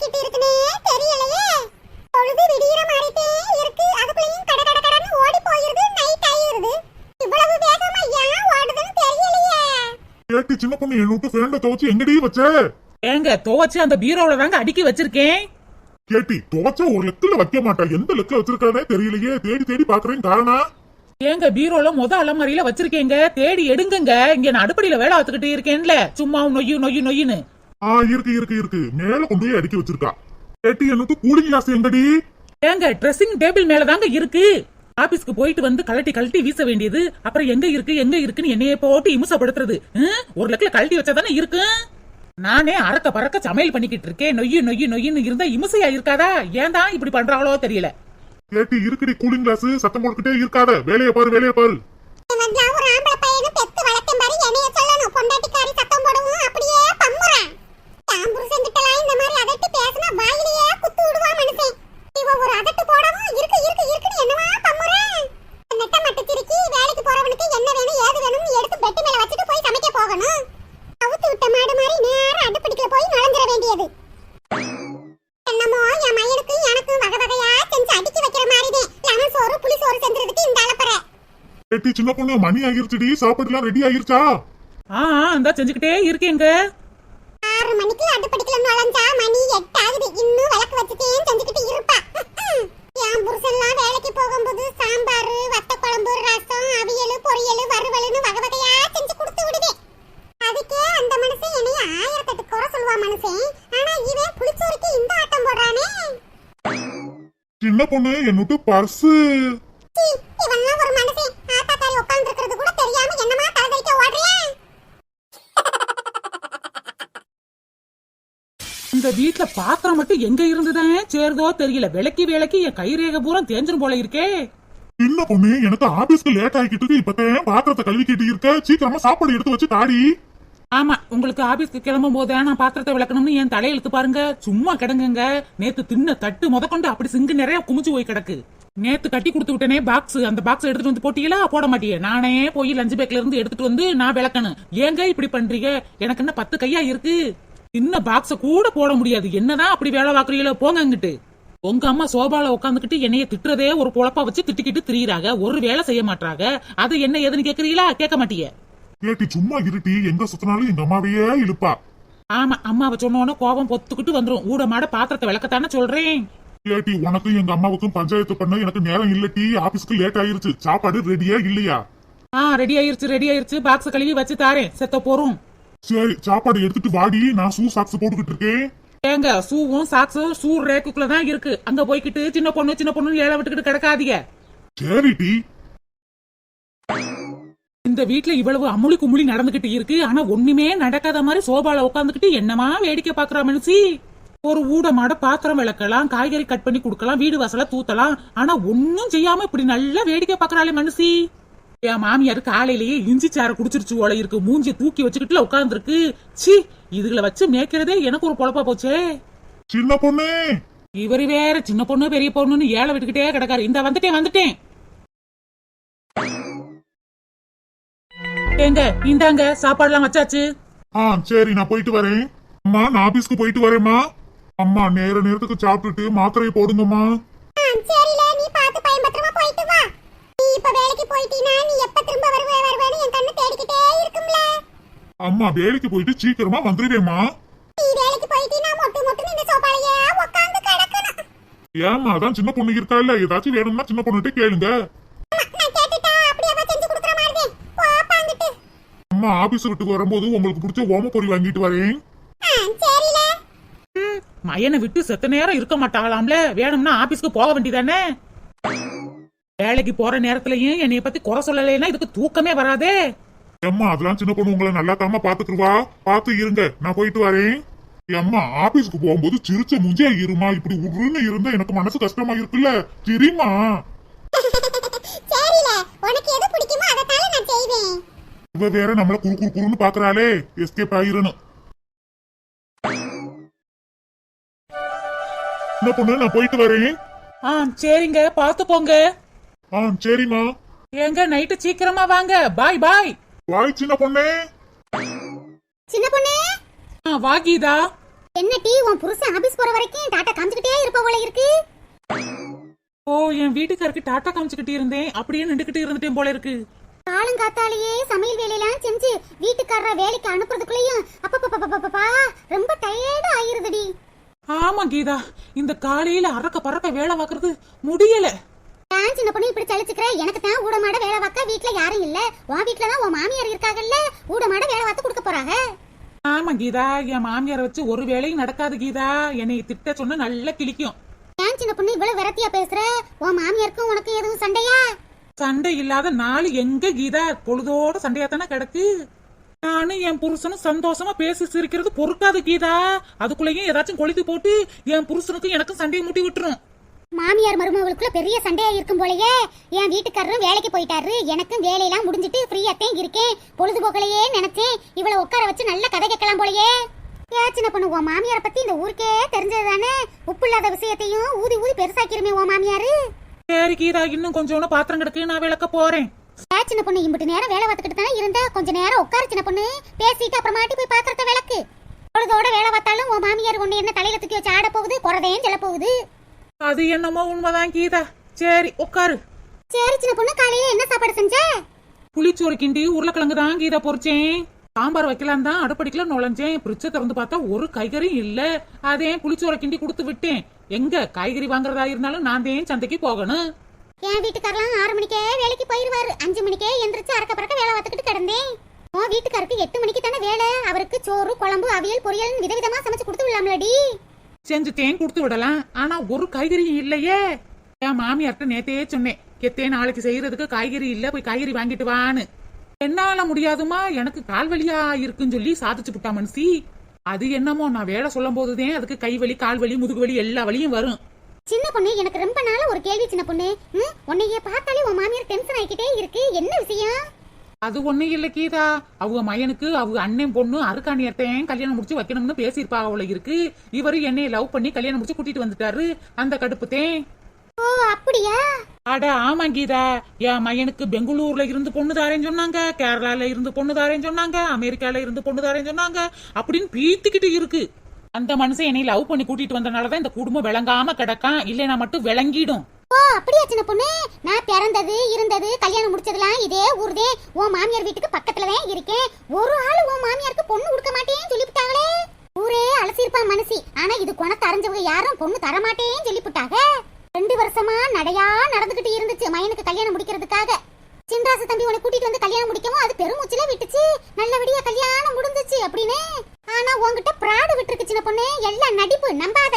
போய்கிட்டு இருக்குனே தெரியலையே. பொழுது விடியற மாதிரிட்டே இருக்கு. அதுக்குள்ளேயும் கட கட கடன்னு ஓடி போயிருது. நைட் ஆயிருது. இவ்வளவு வேகமா ஏன் ஓடுதுன்னு தெரியலையே. கேட்டி சின்ன பொண்ணு என்னோட ஃபேண்ட துவைச்சு எங்கடி வச்ச? ஏங்க துவைச்சு அந்த பீரோல தாங்க அடுக்கி வச்சிருக்கேன். கேட்டி துவைச்சா ஒரு லெக்கில வைக்க மாட்டா, எந்த லெக்கில வச்சிருக்கானே தெரியலையே. தேடி தேடி பாக்குறேன். காரணம் ஏங்க பீரோல அலமாரியில வச்சிருக்கேங்க, தேடி எடுங்கங்க. இங்க நான் அடுப்படியில வேலை பார்த்துக்கிட்டு இருக்கேன்ல, சும்மா நொய்யு நொய்யு நொய்யுன்னு. இருக்கு இருக்கு இருக்கு, மேல கொண்டு போய் அடுக்கி வச்சிருக்கா. கேட்டி என்னோட கூலிங் கிளாஸ் எங்கடி? ஏங்க ட்ரெஸ்ஸிங் டேபிள் மேல தாங்க இருக்கு. ஆபீஸ்க்கு போயிட்டு வந்து கழட்டி கழட்டி வீச வேண்டியது, அப்புறம் எங்க இருக்குன்னு என்னைய போட்டு இம்சப்படுத்துறது. ஒரு லெக்கில கழட்டி வச்சாதானே இருக்கு. நானே அறக்க பறக்க சமையல் பண்ணிக்கிட்டு இருக்கேன். நொய்யு நொய்யு நொய்யுன்னு இருந்தா இம்சையா இருக்காதா? ஏன் தான் இப்படி பண்றாங்களோ தெரியல. கேட்டி இருக்குடி கூலிங் கிளாஸ், சத்தம் போட்டுக்கிட்டே இருக்காத. வேலையை பாரு வேலையை பாரு. ஒரு ஆம்பளை பையனை பெத்து வளர்த்தேன் பாரு, என்னைய சொல்லணும். பொண்டாட்டிக்காரி சத்தம் போடவும் அப்படியே பம்முறான். தான் புருஷன்கிட்டலாம் இந்த மாதிரி அதட்டி பேசினா வாயிலேயே குத்து விடுவா மனுஷன். இவ ஒரு அதட்டு போடவும் இருக்குன்னு என்னவா பம்முறான். நெட்ட மட்டு திருக்கி வேலைக்கு போறவனுக்கு என்ன வேணும் ஏது வேணும்னு எடுத்து பெட்டு மேல வச்சுட்டு போய் சமைக்க போகணும். அவுத்து விட்ட மாடு மாதிரி நேரா அடுப்படிக்கல போய் நுழைஞ்சிட வேண்டியது. என்னமோ என் மயனுக்கு எனக்கு வகை வகையா செஞ்சு அடுக்கி வைக்கிற மாதிரிதான். லெமன் சோறு புளி சோறு செஞ்சிருதுக்கு இந்த அளப்பற. கேட்டி சின்ன பொண்ணு மணி ஆகிருச்சுடி, சாப்பாடு எல்லாம் ரெடி ஆகிருச்சா? இந்த செஞ்சுக்கிட்டே இருக்கேங்க. 6 மணிக்கு அடுப்படிக்கல நுழைஞ்சா மணி 8 ஆகுது. இன்னும் விளக்கு வச்சுட்டேன் செஞ்சுக்கிட்டு இருப்பா. என் புருஷன்லாம் வேலைக்கு போகும்போது சாம்பார், வத்த குழம்பு, ரசம், அவியல், பொரியல், வறுவல்னு வகை வகையா செஞ்சு கொடுத்து விடுவேன். அதுக்கே அந்த மனுஷன் என்னைய 1008 குறை சொல்லுவா மனுஷன். ஆனா இவன் புளிச்சோறுக்கு இந்த ஆட்டம் போடுறானே. சின்ன பொண்ணு என்னோட பர்ஸ். இவன்லாம் ஒரு மனுஷன். ஆத்தாக்காரி உட்கார்ந்து இருக்கிறது கூட தெரியாம என்னமா தலைதறிக்க ஓடுறேன். இந்த வீட்டுல பாத்திரம் மட்டும் எங்க இருந்துதான் சேருதோ தெரியல. விளக்கி என் கைரேகை பூரா தேஞ்சிரும் போல இருக்கே. சின்ன பொண்ணு எனக்கு ஆபீஸ்க்கு லேட் ஆகிட்டு இருக்கு. இப்பதான் பாத்திரத்தை கழுவிக்கிட்டு இருக்க. சீக்கிரமா சாப்பாடு எடுத்து வச்சு தாடி. ஆமா, உங்களுக்கு ஆபீஸ்க்கு கிளம்பும் போது நான் பாத்திரத்தை விளக்கணும்னு என் தலையெழுத்து பாருங்க. சும்மா கிடங்குங்க. நேத்து தின்ன தட்டு முதற்கொண்டு அப்படி சிங்கு நிறைய குமிச்சு போய் கிடக்கு. நேத்து கட்டி கொடுத்து விட்டனே பாக்ஸ், அந்த பாக்ஸ் எடுத்துட்டு வந்து போட்டீங்களா? போட மாட்டியே. நானே போய் லஞ்ச் பேக்ல இருந்து எடுத்துட்டு வந்து நான் விளக்கணும். ஏங்க இப்படி பண்றீங்க? எனக்கு என்ன 10 கையா இருக்கு? சின்ன பாக்ஸ கூட போட முடியாது. என்னதான் அப்படி வேலை பாக்குறீங்களோ போங்க அங்கிட்டு. உங்க அம்மா சோபால உட்காந்துக்கிட்டு என்னைய திட்டுறதே ஒரு பொழப்பா வச்சு திட்டிக்கிட்டு திரியிறாங்க. ஒரு வேலை செய்ய மாட்டாங்க. அது என்ன ஏதுன்னு கேக்குறீங்களா? கேட்க மாட்டீங்க. கேட்டி சும்மா இருட்டி, எங்க சுத்தினாலும் எங்க அம்மாவையே இழுப்பா. ஆமா, அம்மாவை சொன்னோன்னு கோபம் பொத்துக்கிட்டு வந்துரும். ஊட மாட பாத்திரத்தை விளக்கத்தானே சொல்றேன். கேட்டி உனக்கும் எங்க அம்மாவுக்கும் பஞ்சாயத்து பண்ண எனக்கு நேரம் இல்லட்டி. ஆபீஸ்க்கு லேட் ஆயிருச்சு. சாப்பாடு ரெடியா இல்லையா? ரெடி ஆயிருச்சு. பாக்ஸ் கழுவி வச்சு தாரேன். செத்த போறோம். சரி சாப்பாடு எடுத்துட்டு வாடி. நான் ஷூ சாக்ஸ் போட்டுக்கிட்டு இருக்கேன். ஏங்க ஷூவும் சாக்ஸும் ஷூ ரேக்குள்ளதான் இருக்கு. அங்க போய்கிட்டு சின்ன பொண்ணு ஏழை விட்டுக்கிட்டு கிடக்காதீங்க. சரிடி. இந்த வீட்டுல இவ்வளவு அமுளி குமுளி நடந்துகிட்டு இருக்கு. ஆனா ஒண்ணுமே நடக்காத மாதிரி சோபால உட்காந்துக்கிட்டு என்னமா வேடிக்கை பாக்குறா மனுஷி. ஒரு ஊட மாட பாத்திரம் விளக்கலாம், காய்கறி கட் பண்ணி குடுக்கலாம், வீடு வாசல தூத்தலாம். ஆனா ஒன்னும் செய்யாம இப்படி நல்லா வேடிக்கை பாக்குறாளே மனுஷி. என் மாமியாரு காலையிலேயே இஞ்சி சாரை குடிச்சிருச்சு ஓலை இருக்கு. மூஞ்சி தூக்கி வச்சுக்கிட்டுல உட்கார்ந்து இருக்கு. சி, இதுகளை வச்சு மேய்க்கிறதே எனக்கு ஒரு பொழப்பா போச்சே. சின்ன பொண்ணு இவரு வேற சின்ன பொண்ணு பெரிய பொண்ணுன்னு ஏழை விட்டுக்கிட்டே கிடக்காரு. இந்த வந்துட்டேன். ஏங்க இந்தாங்க சாப்பாடுலாம் வச்சாச்சு. சரி நான் போயிட்டு வரேன். அம்மா நான் ஆபீஸ்க்கு போயிட்டு வரேம்மா. அம்மா நேரத்துக்கு சாப்பிட்டுட்டு மாத்திரையை போடுங்கம்மா. சரில, நீ பார்த்து பயன்பத்திரமா போயிட்டு வா. நீ இப்ப வேலைக்கு போயிட்டீனா நீ எப்ப திரும்ப வருவேன்னு என் கண்ணு தேடிக்கிட்டே இருக்கும்ல. அம்மா வேலைக்கு போயிட்டு சீக்கிரமா வந்துருவேம்மா. நீ வேலைக்கு போயிட்டீனா மொட்டு இந்த சோபாலையே உட்கார்ந்து கிடக்கணும். ஏம்மா அதான் சின்ன பொண்ணு இருக்கா இல்ல, ஏதாச்சும் வேணும்னா சின்ன பொண்ணுகிட்ட கேளுங்க. நான் கேட்டுட்டா அப்படியே செஞ்சு கொடுக்குற மாதிரி பாப்பாங்கிட்டு. அம்மா ஆபீஸ் விட்டு வரும்போது உங்களுக்கு பிடிச்ச ஓமப்பொரி வாங்கிட்டு வரேன். சரில. மயனை விட்டு செத்த நேரம் இருக்க மாட்டாங்களாம்ல. வேணும்னா ஆபீஸ்க்கு போக வேண்டியதானே. வேலைக்கு போற நேரத்திலயும் என்னைய பத்தி குறை சொல்லலைன்னா இதுக்கு தூக்கமே வராதே. அம்மா அதெல்லாம் சின்ன பொண்ணு உங்களை நல்லா தாமா பாத்துக்குவா. பாத்து இருங்க, நான் போயிட்டு வரேன். அம்மா ஆபீஸ்க்கு போகும்போது சிரிச்ச முஞ்சியா இருமா. இப்படி உருன்னு இருந்தா எனக்கு மனசு கஷ்டமா இருக்குல்ல. சரிமா? சரில, உனக்கு எது பிடிக்குமோ அதத்தால நான் செய்வேன். இவ வேற நம்மள குறுன்னு பாக்குறாளே. எஸ்கேப் ஆயிரணும். சின்ன பொண்ணு நான் போயிட்டு வரேன். சரிங்க, பாத்து போங்க. சரிமா. எங்க நைட்டு சீக்கிரமா வாங்க. பாய். பாய் சின்ன பொண்ணே. சின்ன பொண்ணே. வா கீதா. என்ன டீ உன் புருஷன் ஆபீஸ் போற வரைக்கும் டாட்டா காமிச்சுக்கிட்டே இருப்ப போல இருக்கு. ஓ, என் வீட்டுக்காருக்கு டாட்டா காமிச்சுக்கிட்டு இருந்தேன், அப்படியே நின்றுகிட்டு இருந்துட்டேன் போல இருக்கு. காலங்காத்தாலேயே சமையல் வேலையெல்லாம் செஞ்சு வீட்டுக்காரர வேலைக்கு அனுப்புறதுக்குள்ளயும் அப்பப்பா ரொம்ப டயர்டா ஆயிருதுடி. ஆமா கீதா, இந்த காலையில அறக்க பறக்க வேலை பார்க்கறது முடியல. நான் சின்ன பொண்ணு இப்படி சலிச்சுக்கிற, எனக்கு தான் ஊடமாட வேலை பார்க்க வீட்டுல யாரும் இல்ல. உன் வீட்டுலதான் உன் மாமியார் இருக்காங்கல்ல, ஊடமாட வேலை பார்த்து கொடுக்க போறாங்க. ஆமா கீதா, என் மாமியாரை வச்சு ஒரு வேலையும் நடக்காது கீதா. என்னை திட்ட சொன்னா நல்லா கிழிக்கும். ஏன் சின்ன பொண்ணு இவ்வளவு விரத்தியா பேசுற? உன் மாமியாருக்கும் உனக்கு எதுவும் சண்டையா? சண்டை இல்லாத நாள் எங்க கீதா? பொழுதோட சண்டையா தானே கிடக்கு. நானும் என் புருஷனும் சந்தோஷமா பேசி சிரிக்கிறது பொறுக்காது கீதா. அதுக்குள்ளேயும் ஏதாச்சும் கொளுத்தி போட்டு என் புருஷனுக்கும் எனக்கும் சண்டையை முட்டி விட்டுரும். மாமியார் மருமகளுக்குள்ள பெரிய சண்டையா இருக்கும் போலயே. என் வீட்டுக்காரரும் வேலைக்கு போயிட்டாரு, எனக்கும் வேலையெல்லாம் முடிஞ்சிட்டு ஃப்ரீயாத்தான் இருக்கேன். பொழுதுபோக்கலையே நினைச்சேன் இவ்வளவு உட்கார வச்சு நல்ல கதை கேட்கலாம் போலயே. சின்ன பொண்ணு, உன் மாமியார பத்தி இந்த ஊருக்கே தெரிஞ்சது தானே. உப்பு இல்லாத விஷயத்தையும் ஊதி ஊதி பெருசாக்கிருமே உன் மாமியாரு. சரி கீதா, இன்னும் கொஞ்சம் பாத்திரம் கிடக்கு, நான் விளக்க போறேன். சின்ன பொண்ணு, இம்பிட்டு நேரம் வேலை பார்த்துக்கிட்டு தானே இருந்த, கொஞ்ச நேரம் உட்காரு சின்ன பொண்ணு. பேசிட்டு அப்புறமாட்டி போய் பாத்திரத்தை விளக்கு. பொழுதோட வேலை பார்த்தாலும் உன் மாமியார் ஒண்ணு என்ன தலையில தூக்கி வச்சு ஆட போகுது, குறதையும் சொல்ல போகுது. அது என்னமோ உண்மைதான் கீதா. சரி உட்காரு. சரி சின்ன பொண்ணு, காலையில என்ன சாப்பாடு செஞ்ச? புளிச்சோறு கிண்டி உருளைக்கிழங்கு தான் கீதா பொரிச்சேன். சாம்பார் வைக்கலாம் தான் அடுப்படிக்கல நுழைஞ்சேன். பிரிட்ச திறந்து பார்த்தா ஒரு காய்கறியும் இல்ல. அதே புளிச்சோரை கிண்டி கொடுத்து விட்டேன். எங்க காய்கறி வாங்குறதா இருந்தாலும் நான் தான் சந்தைக்கு போகணும். என் வீட்டுக்காரலாம் 6 மணிக்கே வேலைக்கு போயிருவாரு. 5 மணிக்கே எந்திரிச்சு அறக்க பறக்க வேலை பார்த்துக்கிட்டு கிடந்தேன். உன் வீட்டுக்காருக்கு 8 மணிக்கு தானே வேலை. அவருக்கு சோறு குழம்பு அவியல் பொரியல் விதவிதமா சமைச்சு கொடுத்து விடலாம்லடி. செஞ்சுட்டேன், கொடுத்து விடலாம். ஆனா ஒரு காய்கறியும் இல்லையே. என் மாமியார்ட்ட நேத்தே சொன்னேன், கெத்தே நாளைக்கு செய்யறதுக்கு காய்கறி இல்ல, போய் காய்கறி வாங்கிட்டு வான்னு. என்னால முடியாதுமா, எனக்கு கால் வலியா இருக்குன்னு சொல்லி சாதிச்சு விட்டா மனுஷி. அது என்னமோ நான் வேலை சொல்லும் போதுதான் அதுக்கு கை வலி கால் வலி முதுகு வலி எல்லா வலியும் வரும். சின்ன பொண்ணு, எனக்கு ரொம்ப நாளா ஒரு கேள்வி சின்ன பொண்ணு. உன்னைய பார்த்தாலே உன் மாமியார் டென்ஷன் ஆகிக்கிட்டே இருக்கு, என்ன விஷயம்? அது ஒண்ணு இல்ல கீதா, அவங்க மயனுக்கு அவங்க அண்ணன் பொண்ணு அருக்காணியத்தையும் கல்யாணம் முடிச்சு வைக்கணும்னு பேசியிருப்பா அவள இருக்கு. இவரு என்னைய லவ் பண்ணி கல்யாணம் முடிச்சு கூட்டிட்டு வந்துட்டாரு, அந்த கடுப்புத்தேன். ஓ அப்படியா? அட ஆமா கீதா, என் மயனுக்கு பெங்களூர்ல இருந்து பொண்ணு தாரேன்னு சொன்னாங்க, கேரளால இருந்து பொண்ணு தாரேன்னு சொன்னாங்க, அமெரிக்கால இருந்து பொண்ணு தாரேன்னு சொன்னாங்க அப்படின்னு பீத்திக்கிட்டு இருக்கு. அந்த மனுஷன் என்னை லவ் பண்ணி கூட்டிட்டு வந்தனாலதான் இந்த குடும்பம் விளங்காம கிடக்கான், இல்லைன்னா மட்டும் விளங்கிடும். ஓ அப்படியா சின்ன பொண்ணு? நான் பிறந்தது இருந்தது கல்யாணம் முடிச்சதெல்லாம் இதே ஊர்தே. உன் மாமியார் வீட்டுக்கு பக்கத்துலதான் இருக்கேன். ஒரு ஆள் உன் மாமியாருக்கு பொண்ணு கொடுக்க மாட்டேன்னு சொல்லிவிட்டாங்களே. ஊரே அலசிருப்பா மனசி. ஆனா இது குணத்தை அறிஞ்சவங்க யாரும் பொண்ணு தரமாட்டேன்னு சொல்லிவிட்டாங்க. 2 வருஷமா நடையா நடந்துகிட்டு இருந்துச்சு மயனுக்கு கல்யாணம் முடிக்கிறதுக்காக. சின்ராசு தம்பி உன்னை கூட்டிட்டு வந்து கல்யாணம் முடிக்கவும் அது பெருமூச்சில விட்டுச்சு. நல்லபடியா கல்யாணம் முடிஞ்சிச்சு அப்படின்னு. ஆனா உன்கிட்ட பிராடு விட்டுருக்கு சின்ன பொண்ணு, எல்லாம் நடிப்பு, நம்பாத.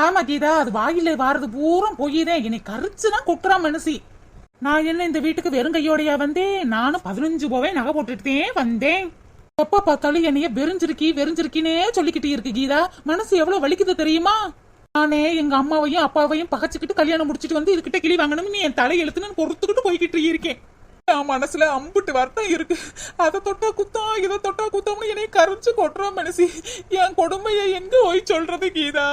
ஆமா கீதா, அது வாயில வாரது பூரா பொய்யுதே. என்னை கரிச்சுதான் கொட்டுறா மனுஷி. நான் என்ன இந்த வீட்டுக்கு வெறுங்கையோடையா வந்தேன்? நானும் 15 போவே நகை போட்டுட்டேன் வந்தேன். எப்ப பார்த்தாலும் என்னைய வெறிஞ்சிருக்கினே சொல்லிக்கிட்டு இருக்கு கீதா. மனசு எவ்வளவு வலிக்குது தெரியுமா? நானே எங்க அம்மாவையும் அப்பாவையும் பகச்சுக்கிட்டு கல்யாணம் முடிச்சிட்டு வந்து இதுகிட்ட கிளி வாங்கணும்னு என் தலை எழுத்துன்னு பொறுத்துக்கிட்டு போய்கிட்டு இருக்கேன். என் மனசுல அம்புட்டு வருத்தம் இருக்கு. அதை தொட்டா குத்தம், இதை தொட்டா குத்தம்னு என்னை கரைச்சு கொட்டுற மனசி. என் கொடுமையை எங்க போய் சொல்றது கீதா?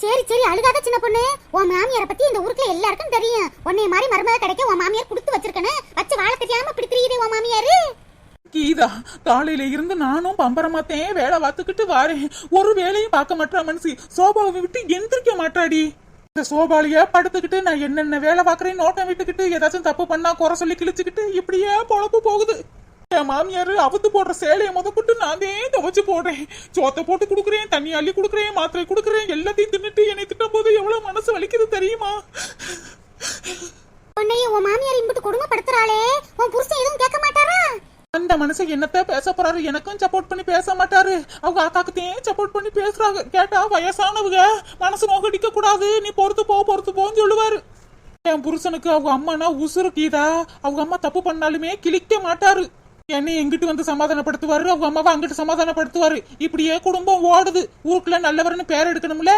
சரி சரி அழுகாத சின்ன பொண்ணு. உன் மாமியார பத்தி இந்த ஊருக்குள்ள எல்லாருக்கும் தெரியும். உன்னை மாதிரி மருமக கிடைக்க உன் மாமியார் கொடுத்து வச்சிருக்கணும். வச்சு வாழ தெரியாம இப்படி தெரியுது உன் மாமியாரு. கீதா, காலையில இருந்து நானும் பம்பரமாத்தேன் வேலை பார்த்துக்கிட்டு வாரேன். ஒரு வேலையும் பார்க்க மாட்டா மனுஷி. சோபாவை விட்டு எந்திரிக்க மாட்டாடி. இந்த சோபாலியா படுத்துக்கிட்டு நான் என்னென்ன வேலை பார்க்கறேன் நோட்டம் விட்டுக்கிட்டு ஏதாச்சும் தப்பு பண்ணா குறை சொல்லி கிழிச்சுக்கிட்டு இப்படியே பொழப்பு போகுது. என் மாமியாரு அவுத்து போடுற சேலையை முதற்கொண்டு நான் தான் துவைச்சு போடுறேன். சோத்தை போட்டு குடுக்குறேன், தண்ணி அள்ளி குடுக்குறேன், மாத்திரை குடுக்குறேன். எல்லாத்தையும் தின்னுட்டு என்னை திட்டும் போது எவ்வளவு மனசு வலிக்குது தெரியுமா? உன்னைய உன் மாமியார் இம்புட்டு கொடுமைப்படுத்துறாளே, உன் புருஷன் எதுவும் கேட்க மாட்டாரா? அந்த மனுஷன் என்னத்த பேச போறாரு? எனக்கும் சப்போர்ட் பண்ணி பேச மாட்டாரு. அவங்க அக்காக்குத்தையும் சப்போர்ட் பண்ணி பேசுறாங்க. கேட்டா வயசானவங்க மனசு நோக்கடிக்க கூடாது, நீ பொறுத்து போன்னு சொல்லுவாரு. என் புருஷனுக்கு அவங்க அம்மானா உசுறு கீதா. அவங்க அம்மா தப்பு பண்ணாலுமே கிழிக்க மாட்டாரு. என்னை எங்கிட்டு வந்து சமாதானப்படுத்துவாரு, அவங்க அம்மாவை அங்கிட்டு சமாதானப்படுத்துவாரு. இப்படியே குடும்பம் ஓடுது. ஊருக்குள்ள நல்லவர்னு பேர் எடுக்கணும்ல.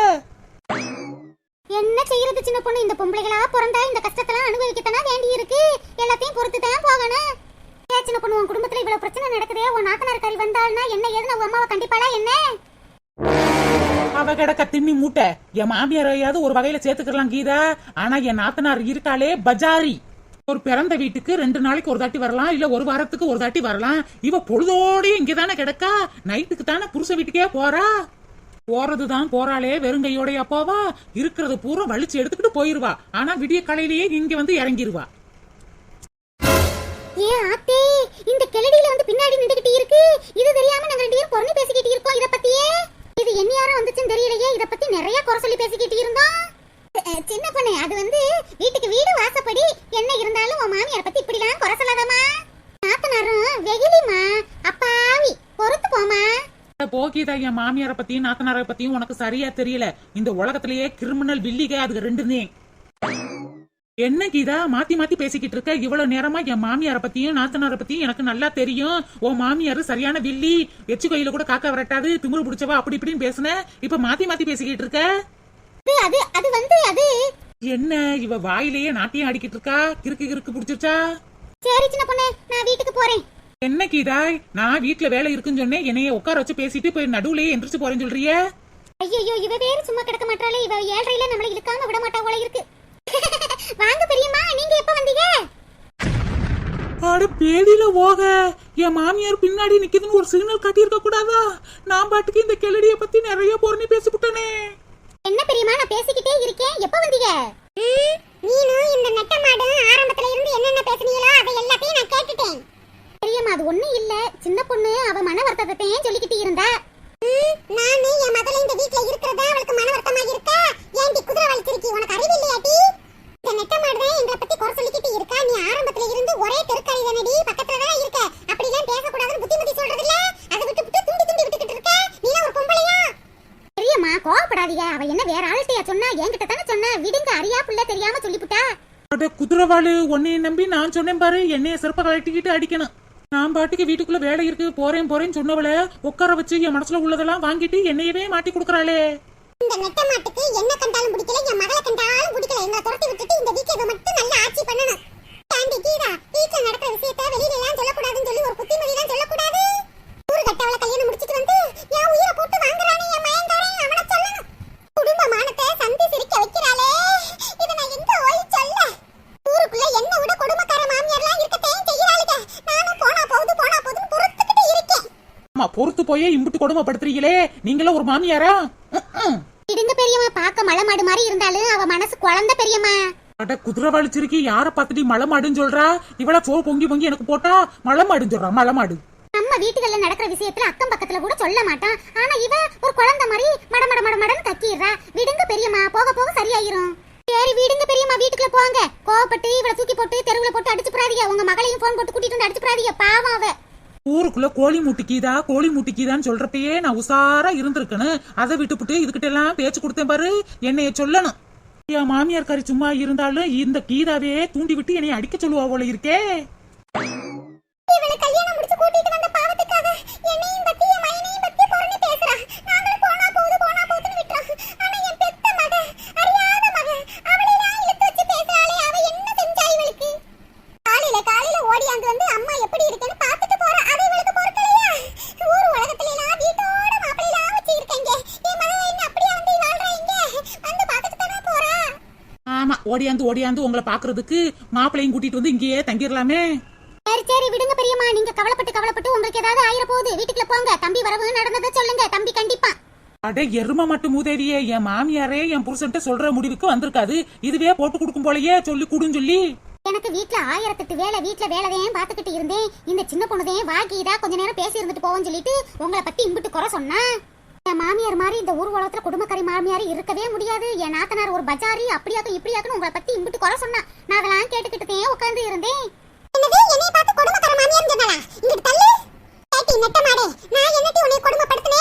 என்ன செய்யறது சின்ன பொண்ணு? இந்த பொம்பளைகளா பிறந்தா இந்த கஷ்டத்தெல்லாம் அனுபவிக்கத்தானே வேண்டி இருக்கு. எல்லாத்தையும் பொறுத்து தான் போகணும். சின்ன பொண்ணு, உன் குடும்பத்துல இவ்வளவு பிரச்சனை நடக்குதே, உன் நாத்தனார் கறி வந்தாள்னா என்ன ஏதுன்னு உன் அம்மாவை கண்டிப்பாளா என்ன? அவ கிடக்க திண்ணி மூட்டை. என் மாமியாரையாவது ஒரு வகையில சேர்த்துக்கலாம் கீதா. ஆனா என் நாத்தனார் இருக்காளே பஜாரி. ஒரு பிறந்த வீட்டுக்கு 2 நாளைக்கு ஒரு தாட்டி வரலாம், இல்ல ஒரு வாரத்துக்கு ஒரு தாட்டி வரலாம். இவ பொழுதோடய இங்கதானே கிடக்கா. நைட்டுக்கு தானே புருஷ வீட்டுக்கே போறா. போறதுதான் போறாளே வெறுங்கையோடைய போவா, இருக்கிறது பூரா வலிச்சு எடுத்துக்கிட்டு போயிருவா. ஆனா விடிய காலையிலேயே இங்க வந்து இறங்கிருவா. ஏ ஆத்தே, இந்த கிளடியில வந்து பின்னாடி நின்னுகிட்டு இருக்கு. இது தெரியாம நாங்க ரெண்டு பேரும் பொறுமை பேசிக்கிட்டு இருக்கோம் இத பத்தியே. இது என்ன யாரும் வந்துச்சுன்னு தெரியலையே. இத பத்தி நிறைய குறை சொல்லி பேசிக்கிட்டு இருந்தோம். சின்ன பொண்ணு, அது வந்து வீட்டுக்கு வீடு வாசப்படி என்ன இருந்தாலும் உன் மாமியார் பத்தி இப்படிலாம் குறை சொல்லாதம்மா. நாத்தனாரும் வெயிலிமா, அப்பாவி, பொறுத்து போமா. போகிதா, என் மாமியார பத்தியும் நாத்தனார பத்தியும் உனக்கு சரியா தெரியல. இந்த உலகத்திலேயே கிரிமினல் வில்லிக அதுக்கு ரெண்டுமே. என்ன கீதா மாத்தி மாத்தி பேசிக்கிட்டு இருக்க? இவ்வளவு நேரமா என் மாமியார பத்தியும் நாத்தனார பத்தியும் எனக்கு நல்லா தெரியும். உன் மாமியாரு சரியான வில்லி, எச்சு கையில கூட காக்கா வரட்டாது, திமிரு பிடிச்சவா, அப்படி இப்படின்னு பேசுன. இப்ப மாத்தி மாத்தி பேசிக்கிட்டு இருக்க. அது வந்து அது என்ன இவ வாயிலேயே நாட்டியம் அடிக்கிட்டு இருக்கா? கிறுக்கு கிறுக்கு பிடிச்சிருச்சா? சரி சின்ன பொண்ணு, நான் வீட்டுக்கு போறேன். என்ன கீதா, நான் வீட்டுல வேலை இருக்குன்னு சொன்னேன், என்னைய உட்கார வச்சு பேசிட்டு போய் நடுவுலயே எந்திரிச்சு போறேன்னு சொல்றிய? ஐயோ, இவ வேறு சும்மா கிடக்க மாட்டாளே. இவ ஏழ்றையில நம்மள இழுக்காம விட மாட்டா போல இருக்கு. வாங்க பெரியம்மா, நீங்க எப்ப வந்தீங்க? அட பேதியில போக, என் மாமியார் பின்னாடி நிக்குதுன்னு ஒரு சிக்னல் காட்டி இருக்க கூடாதா? நான் பாட்டுக்கு இந்த கிளடிய பத்தி நிறைய பொருணி பேசிவிட்டனே. என்ன பெரியம்மா, நான் பேசிக்கிட்டே இருக்கேன். எப்ப வந்தீங்க? நீனும் இந்த நெட்ட மாடு ஆரம்பத்துல இருந்து என்னென்ன பேசுனீங்களோ அதை எல்லாத்தையும் நான் கேட்டுட்டேன். பெரியம்மா, அது ஒண்ணும் இல்ல. சின்ன பொண்ணு அவ மன வருத்தத்தையும் சொல்லிக்கிட்டு இருந்தா. நானு என் மகள இந்த வீட்ல இருக்கிறதா அவளுக்கு மன வருத்தமா இருக்கா? ஏன்டி குதிரை வலிச்சிருக்கி? உனக்கு அறிவு இல்லையாடி? இந்த நெட்ட மாடு தான் எங்களை பத்தி குறை சொல்லிக்கிட்டு இருக்கா. நீ ஆரம்பத்துல இருந்து ஒரே தெருக்காரி தானடி, பக்கத்துல தான் இருக்க. அப்படிலாம் பேசக்கூடாதுன்னு புத்தி சொல்றது இல்ல. அதை விட்டு விட்டு துண்டி துண்டி விட்டுக்கிட்டு இருக்க. நீ ஒரு பொம்பளையா? பெரியம்மா, கோவப்படாதீங்க. அவ என்ன வேற ஆள்கிட்டயா சொன்னா? என்கிட்ட தானே சொன்னா. விடுங்க, அறியா புள்ள தெரியாம சொல்லிப்புட்டா. அட குதிரவாளு, உன்னைய நம்பி நான் சொன்னேன் பாரு, என்னைய சிறப்ப கழட்டிக்கிட்டு அடிக்கணும். நான் பாட்டுக்கு வீட்டுக்குள்ள வேலை இருக்கு போறேன்னு சொன்னவள உட்கார வச்சு என் மனசுல உள்ளதெல்லாம் வாங்கிட்டு என்னையவே மாட்டி கொடுக்கறாளே. இந்த நெட்ட மாட்டுக்கு என்ன கண்டாலும் பிடிக்கல, என் மகளை கண்டாலும் பிடிக்கல. எங்களை துரத்தி விட்டுட்டு இந்த வீட்டுல மட்டும் நல்லா ஆட்சி பண்ணணும். தாண்டி கீதா, வீட்டுல நடக்கிற விஷயத்த வெளியில எல்லாம் சொல்லக்கூடாதுன்னு சொல்லி ஒரு புத்திமதி எல்லாம் சொல்லக்கூடாது. ஊரு கட்டவள கல்யாணம் முடிச்சிட்டு வந்து என் உயிரை போட்டு வாங்குறானே என் மயங்காரன், அவனை சொல்லணும். குடும்ப மானத்தை சந்தி சிரிக்க வைக்கிறாளே, இதை நான் எங்க போய் சொல்ல? ஊருக்குள்ள என்ன விட குடும்பக்கார மாமியார்லாம் இருக்கத்தையும் செய்யறாளுங்க. நானும் போனா போகுதுன்னு பொறுத்துக்கிட்டு இருக்கேன். ஆமா, பொறுத்து போயே இம்புட்டு கொடுமைப்படுத்துறீங்களே. நீங்களும் ஒரு மாமியாரா? இடுங்க பெரியம்மா, பார்க்க மலை மாடு மாதிரி இருந்தாலும் அவ மனசு குழந்தை பெரியம்மா. அட குதிரை வலிச்சிருக்கி, யார பாத்துட்டு மலை மாடுன்னு சொல்றா? இவள சோறு பொங்கி பொங்கி எனக்கு போட்டா மலை மாடுன்னு சொல்றா. மலை மாடு நம்ம வீட்டுகள்ல நடக்கிற விஷயத்துல அக்கம் பக்கத்துல கூட சொல்ல மாட்டான். ஆனா இவ ஒரு குழந்தை மாதிரி மடமடன்னு கத்திடுறா. விடுங்க பெரியம்மா, போக போக சரியாயிரும். சரி விடுங்க பெரியம்மா, வீட்டுக்குள்ள போங்க. கோவப்பட்டு இவளை தூக்கி போட்டு தெருவுல போட்டு அடிச்சு போறாதீங்க. உங்க மகளையும் போன் போட்டு கூட்டிட்டு வந்து அடிச்சு போறாதீங்க. பாவம் அவ. ஊருக்குள்ள கோழி முட்டிக்கிதான்னு சொல்றப்பயே நான் உசாரா இருந்திருக்கணும். அதை விட்டுப்புட்டு இதுகிட்ட எல்லாம் பேச்சு கொடுத்தேன் பாரு, என்னைய சொல்லணும். என் மாமியார் காரி சும்மா இருந்தாலும் இந்த கீதாவே தூண்டி விட்டு என்னைய அடிக்க சொல்லுவா போல இருக்கே. இவளை கல்யாணம் முடிச்சு கூட்டிட்டு வந்த பாவத்துக்காக என்னையும் பத்தி என் மகனையும் பத்தி பொறுத்து பேசுறா. நாங்களும் போனா போகுதுன்னு விட்டுறோம். ஆனா என் பெத்த மக, அறியாத மக, அவளை நான் இழுத்து வச்சு பேசுறாளே, அவ என்ன செஞ்சா இவளுக்கு? காலையில ஓடியாந்து வந்து அம்மா எப்படி இருக்குன்னு பாத்துட்டு போறா. அது இவளுக்கு பொறுக்கலையா? ஊர் உலகத்துல எல்லாம் வீட்டோட மாப்பிள்ளைலாம் வச்சு இருக்கீங்க. என் மக என்ன அப்படியே வந்து வாழ்றாங்க, வந்து பாத்துட்டு தானே போறா. ஆமா, ஓடியாந்து உங்களை பாக்குறதுக்கு மாப்பிள்ளையும் கூட்டிட்டு வந்து இங்கேயே தங்கிடலாமே. சரி விடுங்க பெரியம்மா, நீங்க கவலைப்பட்டு உங்களுக்கு ஏதாவது ஆயிர போகுது. வீட்டுக்குள்ள போங்க. தம்பி வரவு நடந்ததை சொல்லுங்க. தம்பி கண்டிப்பா. அட எரும மட்டும் மூதேவியே, என் மாமியாரே என் புருஷன்ட்ட சொல்ற முடிவுக்கு வந்திருக்காது. இதுவே போட்டு கொடுக்கும் போலயே சொல்லி குடுன்னு சொல்லி. எனக்கு வீட்டுல 1008 வேலை, வீட்டுல வேலைதையும் பாத்துக்கிட்டு இருந்தேன். இந்த சின்ன பொண்ணுதையும் வாக்கிதா கொஞ்ச நேரம் பேசி இருந்துட்டு போவோம்னு சொல்லிட்டு உங்களை பத்தி இம்பிட்டு குறை சொன்னா. என் மாமியார் மாதிரி இந்த ஊர் உலகத்துல குடும்பக்காரி மாமியார் இருக்கவே முடியாது. என் நாத்தனார் ஒரு பஜாரி, அப்படியாக்கும் இப்படியாக்குன்னு உங்களை பத்தி இம்பிட்டு குறை சொன்னா. நான் அதெல்லாம் கேட்டுக்கிட்டே உட்கார்ந்து இருந்தேன். என்னது, என்னைய பார்த்து கொடுமைக்கார மாமியார்னு சொன்னாளா? இங்கிட்டு தள்ளு. ஏட்டி நெட்ட மாடே, நான் என்னட்டி உன்னை கொடுமைப்படுத்துனே?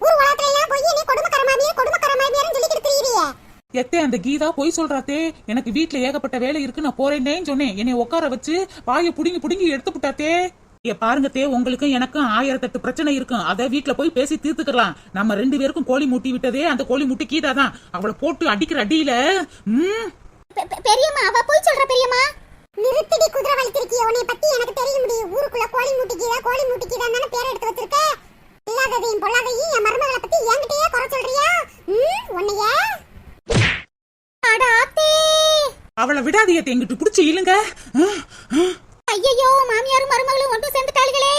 ஊர் உலகத்துல எல்லாம் போய் என்னை கொடுமைக்கார மாமியார்னு சொல்லிக்கிட்டு திரியிறியே. எத்தே அந்த கீதா போய் சொல்றாத்தே. எனக்கு வீட்டுல ஏகப்பட்ட வேலை இருக்கு, நான் போறேன்னு சொன்னேன். என்னை உட்கார வச்சு வாயை புடுங்கி எடுத்து புட்டாத்தே. பாருங்கத்தே, உங்களுக்கும் எனக்கும் 1008 பிரச்சனை இருக்கும். அதை வீட்டுல போய் பேசி தீர்த்துக்கலாம். நம்ம 2 பேருக்கும் கோழி முட்டி விட்டதே அந்த கோழி முட்டி கீதா தான். அவளை போட்டு அடிக்கிற அடியில பெரியம்மா, அவ போய் சொல்ற பெரியம்மா. நிறுத்திடி குதிரை வலிச்சிருக்கிய. உன்னை பத்தி எனக்கு தெரியும். ஊருக்குள்ள கோழி முட்டிக்கிதான்னு பேர் எடுத்து வச்சிருக்க. இல்லாததையும் பொல்லாதையும் என் மருமகளை பத்தி என்கிட்டயே குறை சொல்றியா? உன்னைய அடாத்தே. அவளை விடாதீங்க, எங்கிட்டு புடிச்சு இழுங்க. ஐயோ, மாமியாரும் மருமகளும் ஒன்று சேர்ந்துட்டாளுகளே.